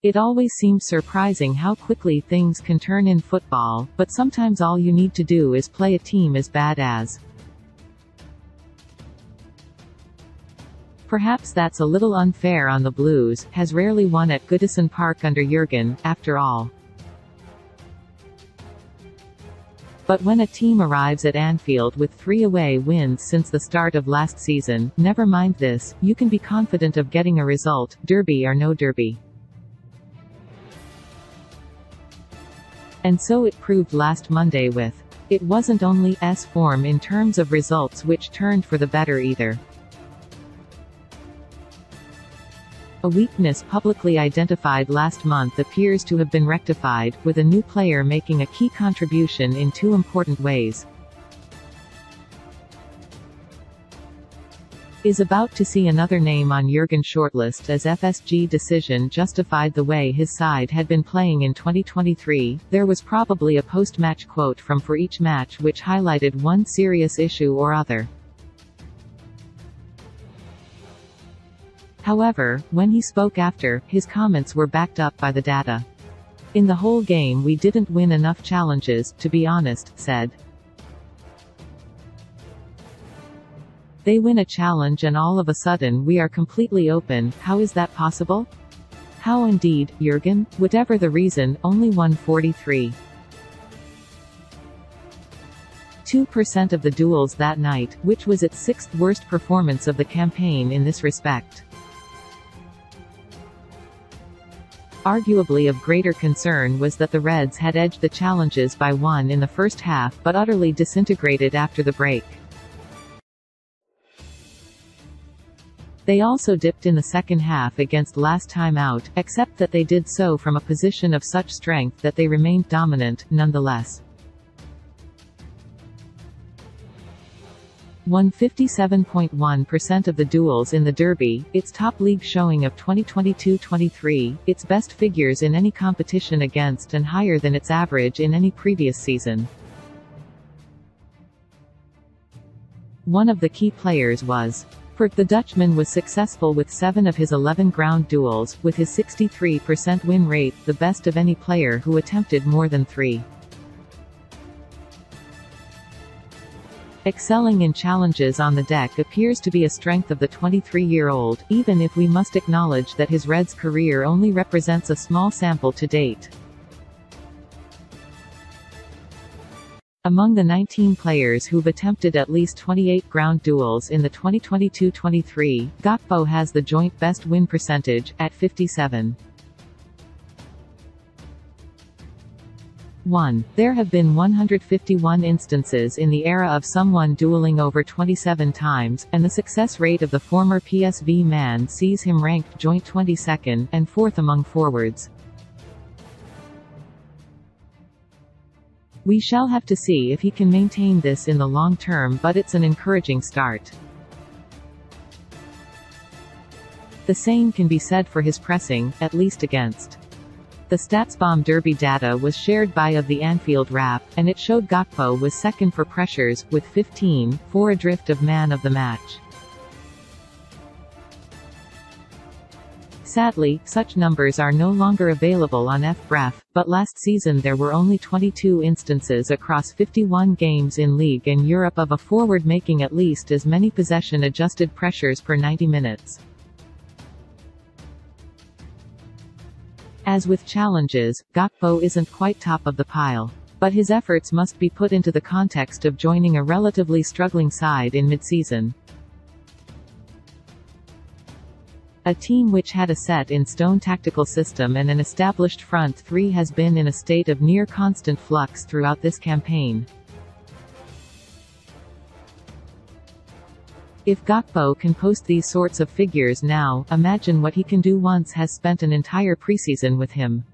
It always seems surprising how quickly things can turn in football, but sometimes all you need to do is play a team as bad as. Perhaps that's a little unfair on the Blues, has rarely won at Goodison Park under Jürgen, after all. But when a team arrives at Anfield with 3 away wins since the start of last season, never mind this, you can be confident of getting a result, derby or no derby. And so it proved last Monday with. It wasn't only form in terms of results which turned for the better either. A weakness publicly identified last month appears to have been rectified, with a new player making a key contribution in 2 important ways. Is about to see another name on Jürgen's shortlist as FSG decision justified the way his side had been playing in 2023. There was probably a post-match quote from for each match which highlighted one serious issue or other. However, when he spoke after, his comments were backed up by the data. In the whole game we didn't win enough challenges, to be honest, said. They win a challenge and all of a sudden we are completely open. How is that possible? How indeed, Jürgen? Whatever the reason, only won 43. 2% of the duels that night, which was its 6th worst performance of the campaign in this respect. Arguably of greater concern was that the Reds had edged the challenges by 1 in the first half but utterly disintegrated after the break. They also dipped in the second half against last time out, except that they did so from a position of such strength that they remained dominant, nonetheless. Won 57.1% of the duels in the derby, its top league showing of 2022-23, its best figures in any competition against and higher than its average in any previous season. One of the key players was. The Dutchman was successful with 7 of his 11 ground duels, with his 63% win rate, the best of any player who attempted more than 3. Excelling in challenges on the deck appears to be a strength of the 23-year-old, even if we must acknowledge that his Reds career only represents a small sample to date. Among the 19 players who've attempted at least 28 ground duels in the 2022-23, Gakpo has the joint best win percentage, at 57. 1. There have been 151 instances in the era of someone dueling over 27 times, and the success rate of the former PSV man sees him ranked joint 22nd, and 4th among forwards. We shall have to see if he can maintain this in the long term, but it's an encouraging start. The same can be said for his pressing, at least against. The StatsBomb Derby data was shared by the Anfield Wrap, and it showed Gakpo was second for pressures, with 15, 4 adrift of man of the match. Sadly, such numbers are no longer available on FBref, but last season there were only 22 instances across 51 games in League and Europe of a forward making at least as many possession-adjusted pressures per 90 minutes. As with challenges, Gakpo isn't quite top of the pile. But his efforts must be put into the context of joining a relatively struggling side in mid-season. A team which had a set-in-stone tactical system and an established front three has been in a state of near-constant flux throughout this campaign. If Gakpo can post these sorts of figures now, imagine what he can do once has spent an entire preseason with him.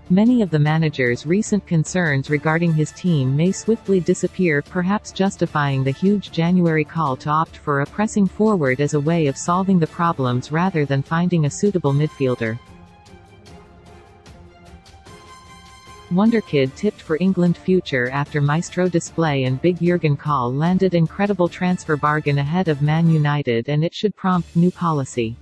Many of the manager's recent concerns regarding his team may swiftly disappear, perhaps justifying the huge January call to opt for a pressing forward as a way of solving the problems rather than finding a suitable midfielder. Wonderkid tipped for England future after maestro display and big Jürgen Klopp landed incredible transfer bargain ahead of Man United, and it should prompt new policy.